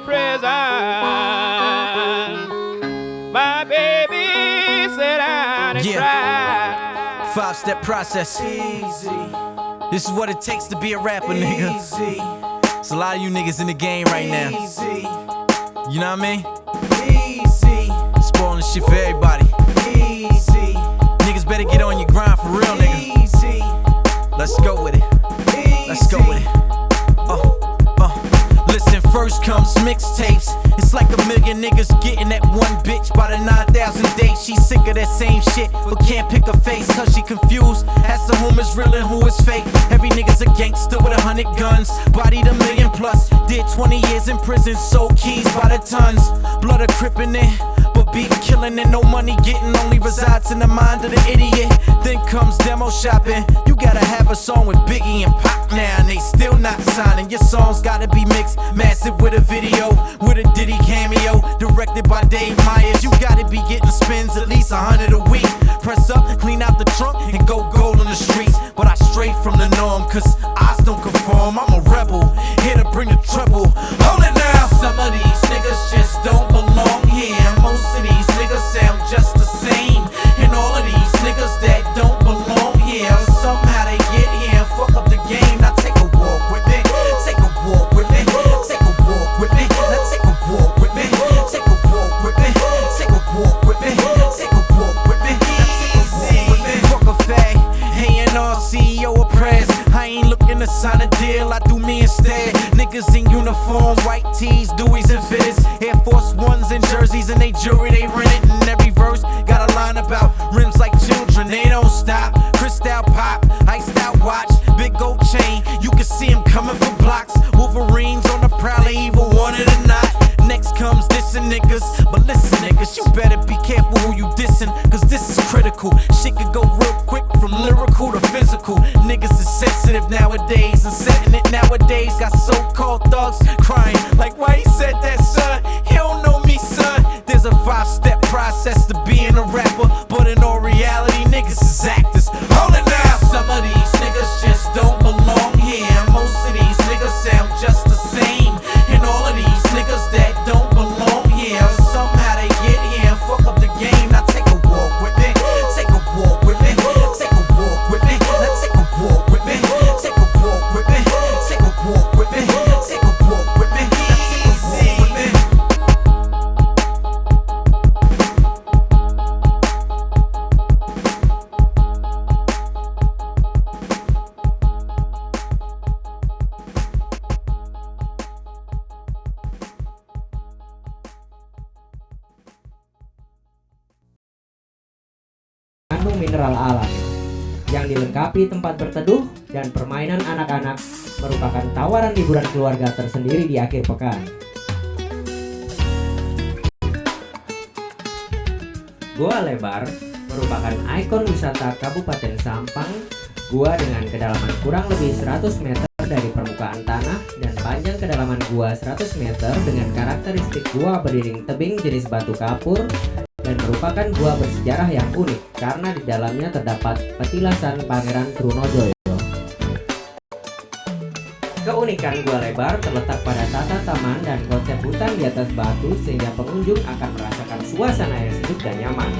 prison. My baby sit down and cry. 5-step process. Easy. This is what it takes to be a rapper, nigga. Easy. It's a lot of you niggas in the game right now. Easy. You know what I mean? Easy. Spoiling shit for everybody. Easy. Niggas better get on your grind for real, nigga. Easy. Let's go with it. Let's go with it. Listen, first comes mixtapes. It's like a million niggas getting that one bitch by the 9,000 dates. She sick of that same shit, but can't pick a face cause she confused as to whom is real and who is fake. Every nigga's a gangster with 100 guns, bodied a million plus, did 20 years in prison, sold keys by the tons. Blood a crippin' it, but beef killing and no money getting only resides in the mind of the idiot. Then comes demo shopping. You gotta have a song with Biggie and Pac now, and they still not signing. Your songs gotta be mixed massive with a video, with a Diddy cameo, directed by Dave Myers. You gotta be getting spins at least 100 a week. Press up, clean out the trunk, and go gold on the streets. But I stray from the norm, cause eyes don't conform. I'm a rebel, here to bring the treble. Hold it now. Some of these niggas just don't belong here. Most of these niggas sound just the same. And all of these niggas that don't belong here, somehow they get here and fuck up the game. Now take a walk with me, take a walk with me, take a walk with me. Now take a walk with me, take a walk with me, take a walk with me, take a walk with me. Now take a walk with me. Fuck a fag, A&R, CEO of press. I ain't looking to sign a deal, I do me instead. Niggas in uniform, white tees, Deweys and fitteds, Air Force Ones and jerseys, and they jewelry they rented. And every verse got a line about rims like children, they don't stop. Crystal pop, iced out watch, big gold chain. You can see him coming for blocks. Wolverines on the prowl, they either want it or not. Next comes dissing niggas, but listen niggas, you better be careful who you dissing, cause this is critical. Shit could go real quick from lyrical to physical. Niggas is sensitive nowadays, and setting it nowadays got so-called thugs crying like, why he said that, son? He don't know me, son. There's a 5-step process to being a rapper, but in all reality, niggas is actors. Hold it now. Some of these niggas just don't belong here. Most of these niggas sound just the same. And all of these niggas that don't belong here, somehow they get here and fuck up the game. Now take a walk with me, take a walk with me, take a walk with me. Now take a walk with me, take a walk with me, take a walk with me, take a walk with me. Now take a walk with me. Mengandung mineral alami yang dilengkapi tempat berteduh dan permainan anak-anak, merupakan tawaran liburan keluarga tersendiri di akhir pekan. Gua Lebar merupakan ikon wisata Kabupaten Sampang. Gua dengan kedalaman kurang lebih 100 meter dari permukaan tanah dan panjang kedalaman gua 100 meter dengan karakteristik gua beriring tebing jenis batu kapur, dan merupakan gua bersejarah yang unik karena di dalamnya terdapat petilasan Pangeran Trunojoyo. Keunikan Gua Lebar terletak pada tata taman dan konsep hutan di atas batu, sehingga pengunjung akan merasakan suasana yang sejuk dan nyaman.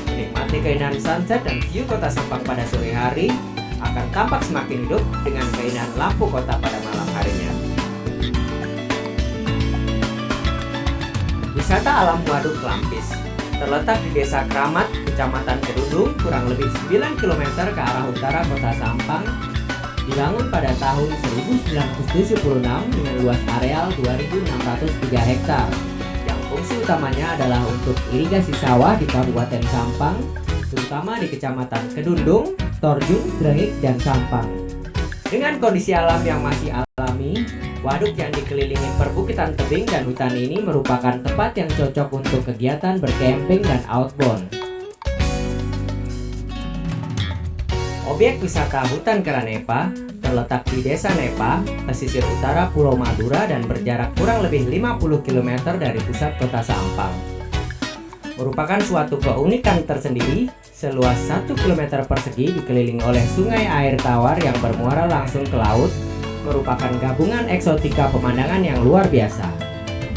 Menikmati keindahan sunset dan view kota Sampang pada sore hari akan tampak semakin hidup dengan keindahan lampu kota pada malam harinya. Wisata alam Waduk Klampis terletak di Desa Kramat, Kecamatan Kedundung, kurang lebih 9 km ke arah utara kota Sampang. Dibangun pada tahun 1976 dengan luas areal 2.603 hektar. Yang fungsi utamanya adalah untuk irigasi sawah di Kabupaten Sampang, terutama di Kecamatan Kedundung, Torjun, Drengik, dan Sampang. Dengan kondisi alam yang masih alami, waduk yang dikelilingi perbukitan tebing dan hutan ini merupakan tempat yang cocok untuk kegiatan bercamping dan outbound. Obyek wisata Hutan Keranepa terletak di Desa Nepa, pesisir utara Pulau Madura, dan berjarak kurang lebih 50 km dari pusat kota Sampang. Merupakan suatu keunikan tersendiri, seluas 1 km persegi dikelilingi oleh sungai air tawar yang bermuara langsung ke laut, merupakan gabungan eksotika pemandangan yang luar biasa.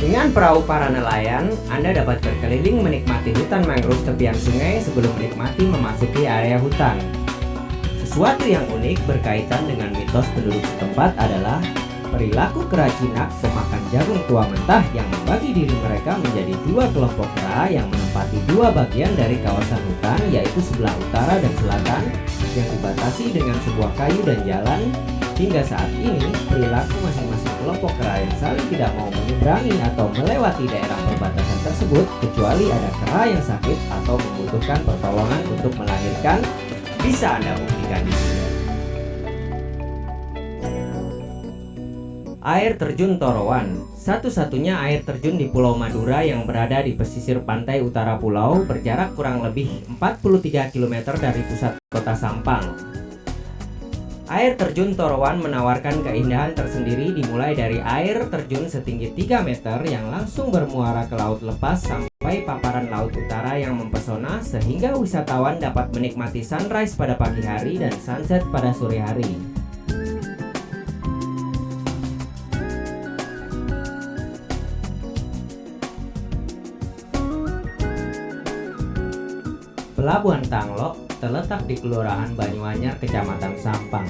Dengan perahu para nelayan, Anda dapat berkeliling menikmati hutan mangrove tepian sungai sebelum menikmati memasuki area hutan. Sesuatu yang unik berkaitan dengan mitos penduduk setempat adalah perilaku kera jinak pemakan jagung tua mentah yang membagi diri mereka menjadi dua kelompok kera yang menempati dua bagian dari kawasan hutan, yaitu sebelah utara dan selatan yang dibatasi dengan sebuah kayu dan jalan. Hingga saat ini, perilaku masing-masing kelompok kera yang saling tidak mau menyeberangi atau melewati daerah perbatasan tersebut kecuali ada kera yang sakit atau membutuhkan pertolongan untuk melahirkan, bisa Anda buktikan di sini. Air terjun Torowan, satu-satunya air terjun di Pulau Madura yang berada di pesisir pantai utara pulau, berjarak kurang lebih 43 km dari pusat kota Sampang. Air terjun Torowan menawarkan keindahan tersendiri dimulai dari air terjun setinggi 3 meter yang langsung bermuara ke laut lepas sampai paparan laut utara yang mempesona sehingga wisatawan dapat menikmati sunrise pada pagi hari dan sunset pada sore hari. Pelabuhan Tanglok terletak di Kelurahan Banyuanyar, Kecamatan Sampang.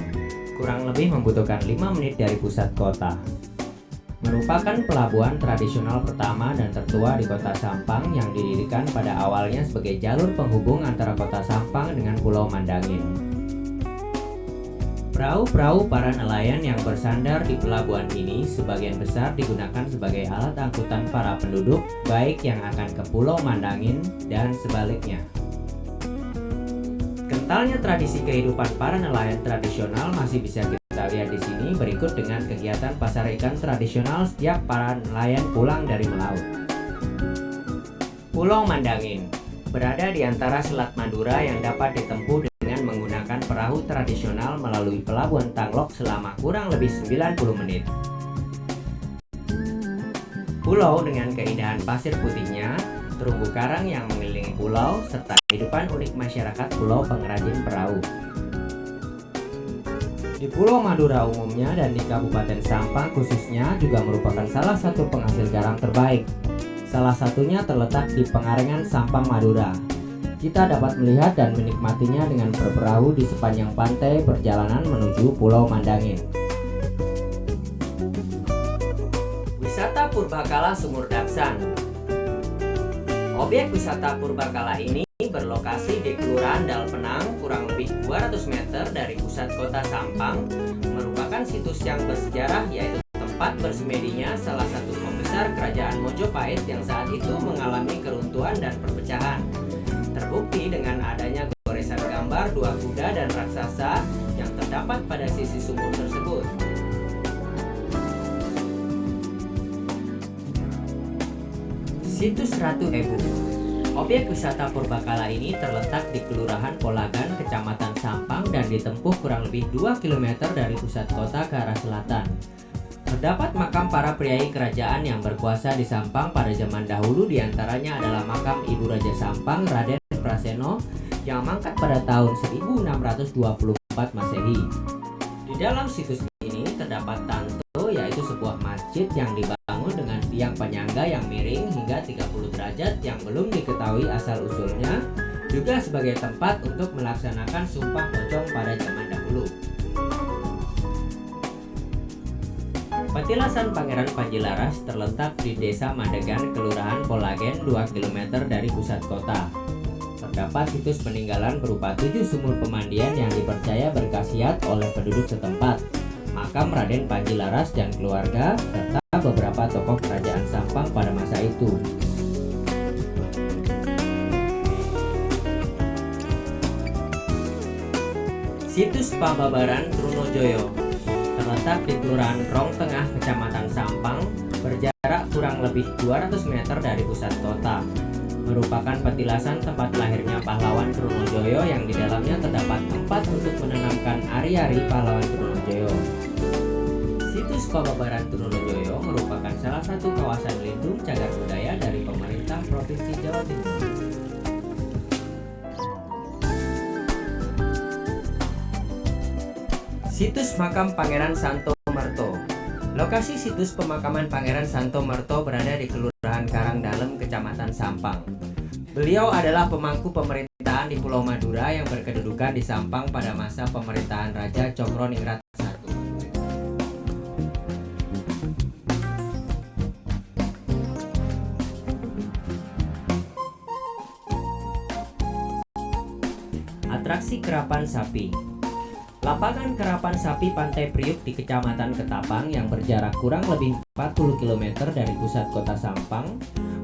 Kurang lebih membutuhkan 5 menit dari pusat kota. Merupakan pelabuhan tradisional pertama dan tertua di kota Sampang yang didirikan pada awalnya sebagai jalur penghubung antara kota Sampang dengan Pulau Mandangin. Perahu-perahu para nelayan yang bersandar di pelabuhan ini sebagian besar digunakan sebagai alat angkutan para penduduk, baik yang akan ke Pulau Mandangin dan sebaliknya. Kentalnya tradisi kehidupan para nelayan tradisional masih bisa kita lihat di sini berikut dengan kegiatan pasar ikan tradisional setiap para nelayan pulang dari melaut. Pulau Mandangin berada di antara Selat Madura yang dapat ditempuh dengan menggunakan perahu tradisional melalui Pelabuhan Tanglok selama kurang lebih 90 menit. Pulau dengan keindahan pasir putihnya, terumbu karang yang mengelilingi pulau, serta kehidupan unik masyarakat pulau pengrajin perahu. Di Pulau Madura umumnya dan di Kabupaten Sampang khususnya juga merupakan salah satu penghasil garam terbaik. Salah satunya terletak di Pengarengan, Sampang, Madura. Kita dapat melihat dan menikmatinya dengan berperahu di sepanjang pantai perjalanan menuju Pulau Mandangin. Wisata Purbakala Sumur Daksan. Objek wisata Purbakala ini berlokasi di Kelurahan Dalpenang, kurang lebih 200 meter dari pusat kota Sampang, merupakan situs yang bersejarah yaitu tempat bersemedinya salah satu pembesar kerajaan Mojopahit yang saat itu mengalami keruntuhan dan perpecahan. Terbukti dengan adanya goresan gambar dua kuda dan raksasa yang terdapat pada sisi sumur tersebut. Situs Ratu Ebu. Objek wisata Purbakala ini terletak di Kelurahan Polagan, Kecamatan Sampang dan ditempuh kurang lebih 2 km dari pusat kota ke arah selatan. Terdapat makam para priai kerajaan yang berkuasa di Sampang pada zaman dahulu, diantaranya adalah makam Ibu Raja Sampang, Raden Praseno, yang mangkat pada tahun 1624 Masehi. Di dalam situs ini terdapat Tanto, yaitu sebuah masjid yang dibangun dengan tiang penyangga yang miring hingga 30 derajat yang belum diketahui asal-usulnya, juga sebagai tempat untuk melaksanakan sumpah pocong pada zaman dahulu. Petilasan Pangeran Panji-Laras terletak di Desa Madegan, Kelurahan Polagen, 2 km dari pusat kota. Terdapat situs peninggalan berupa 7 sumur pemandian yang dipercaya berkhasiat oleh penduduk setempat, makam Raden Panji-Laras dan keluarga, serta beberapa tokoh kerajaan Sampang pada masa itu. Situs Pababaran Trunojoyo terletak di Kelurahan Rong Tengah, Kecamatan Sampang, berjarak kurang lebih 200 meter dari pusat kota. Merupakan petilasan tempat lahirnya pahlawan Trunojoyo yang di dalamnya terdapat tempat untuk menanamkan ari-ari pahlawan Trunojoyo. Situs Pababaran Trunojoyo merupakan salah satu kawasan lindung cagar budaya dari pemerintah Provinsi Jawa Timur. Situs Makam Pangeran Santo Merto. Lokasi situs pemakaman Pangeran Santo Merto berada di Kelurahan Karangdalem, Kecamatan Sampang. Beliau adalah pemangku pemerintahan di Pulau Madura yang berkedudukan di Sampang pada masa pemerintahan Raja Cokroningrat I. Atraksi Kerapan Sapi. Lapangan Kerapan Sapi Pantai Priuk di Kecamatan Ketapang yang berjarak kurang lebih 40 km dari pusat kota Sampang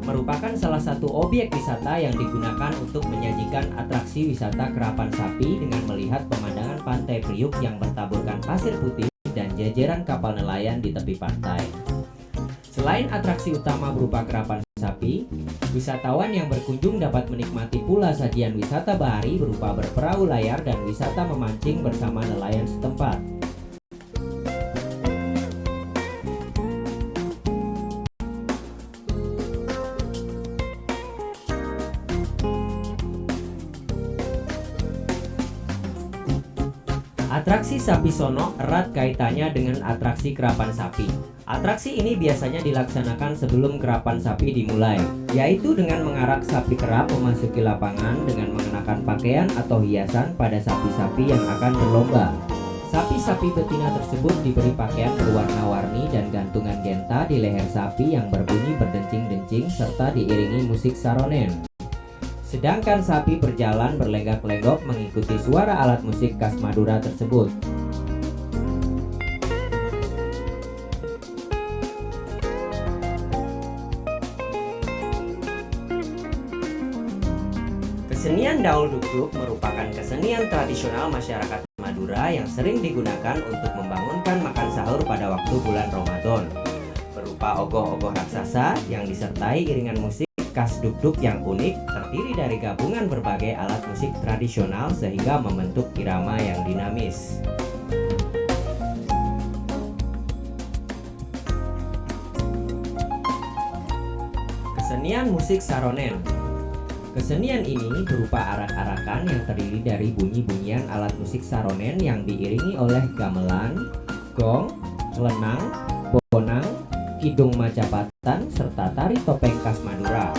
merupakan salah satu objek wisata yang digunakan untuk menyajikan atraksi wisata kerapan sapi dengan melihat pemandangan Pantai Priuk yang bertaburkan pasir putih dan jajaran kapal nelayan di tepi pantai. Selain atraksi utama berupa kerapan sapi, wisatawan yang berkunjung dapat menikmati pula sajian wisata bahari berupa berperahu layar dan wisata memancing bersama nelayan setempat. Atraksi Sapi Sono erat kaitannya dengan atraksi kerapan sapi. Atraksi ini biasanya dilaksanakan sebelum kerapan sapi dimulai, yaitu dengan mengarak sapi kerap memasuki lapangan dengan mengenakan pakaian atau hiasan pada sapi-sapi yang akan berlomba. Sapi-sapi betina tersebut diberi pakaian berwarna-warni dan gantungan genta di leher sapi yang berbunyi berdencing-dencing serta diiringi musik saronen. Sedangkan sapi berjalan berlenggak-lenggok mengikuti suara alat musik khas Madura tersebut. Kesenian Daul Dukduk merupakan kesenian tradisional masyarakat Madura yang sering digunakan untuk membangunkan makan sahur pada waktu bulan Ramadan. Berupa ogoh-ogoh raksasa yang disertai iringan musik khas dukduk yang unik, terdiri dari gabungan berbagai alat musik tradisional sehingga membentuk irama yang dinamis. Kesenian musik saronen. Kesenian ini berupa arak-arakan yang terdiri dari bunyi-bunyian alat musik saronen yang diiringi oleh gamelan, gong, lenang, bonang, kidung majapahit, serta tari topeng khas Madura.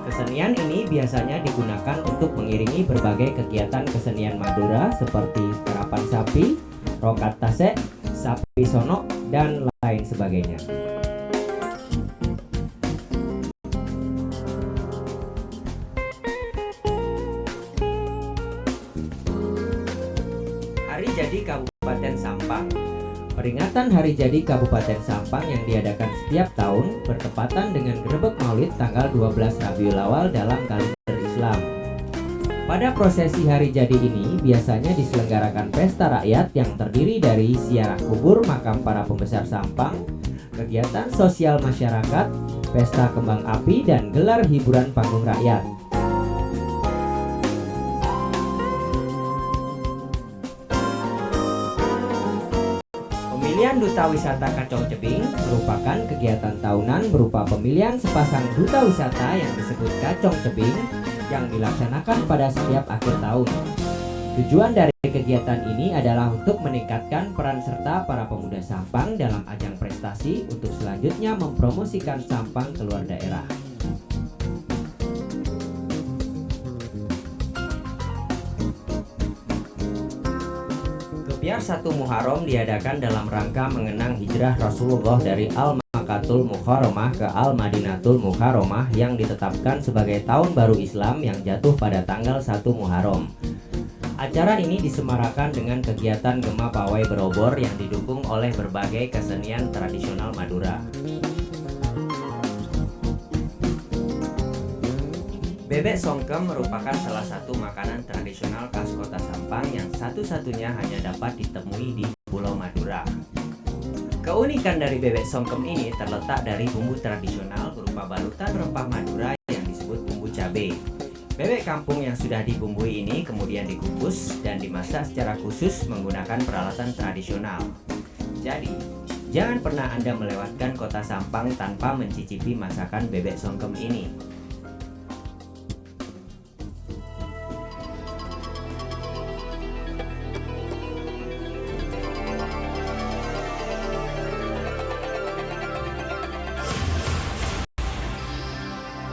Kesenian ini biasanya digunakan untuk mengiringi berbagai kegiatan kesenian Madura seperti kerapan sapi, rokat tasek, sapi sono, dan lain sebagainya. Hari Jadi Kabupaten Sampang. Peringatan Hari Jadi Kabupaten Sampang yang diadakan setiap tahun bertepatan dengan Grebek Maulid tanggal 12 Rabiul Awal dalam kalender Islam. Pada prosesi Hari Jadi ini biasanya diselenggarakan pesta rakyat yang terdiri dari ziarah kubur makam para pembesar Sampang, kegiatan sosial masyarakat, pesta kembang api, dan gelar hiburan panggung rakyat. Pemilihan Duta Wisata Kacong Tebing merupakan kegiatan tahunan berupa pemilihan sepasang duta wisata yang disebut Kacong Tebing yang dilaksanakan pada setiap akhir tahun. Tujuan dari kegiatan ini adalah untuk meningkatkan peran serta para pemuda Sampang dalam ajang prestasi untuk selanjutnya mempromosikan Sampang keluar daerah. Biar 1 Muharram diadakan dalam rangka mengenang hijrah Rasulullah dari Al-Makkatul Mukarramah ke Al-Madinatul Mukarramah yang ditetapkan sebagai tahun baru Islam yang jatuh pada tanggal 1 Muharram. Acara ini disemarakan dengan kegiatan Gema Pawai Berobor yang didukung oleh berbagai kesenian tradisional Madura. Bebek songkem merupakan salah satu makanan tradisional khas kota Sampang yang satu-satunya hanya dapat ditemui di Pulau Madura. Keunikan dari bebek songkem ini terletak dari bumbu tradisional berupa balutan rempah Madura yang disebut bumbu cabai. Bebek kampung yang sudah dibumbui ini kemudian dikukus dan dimasak secara khusus menggunakan peralatan tradisional. Jadi, jangan pernah Anda melewatkan kota Sampang tanpa mencicipi masakan bebek songkem ini.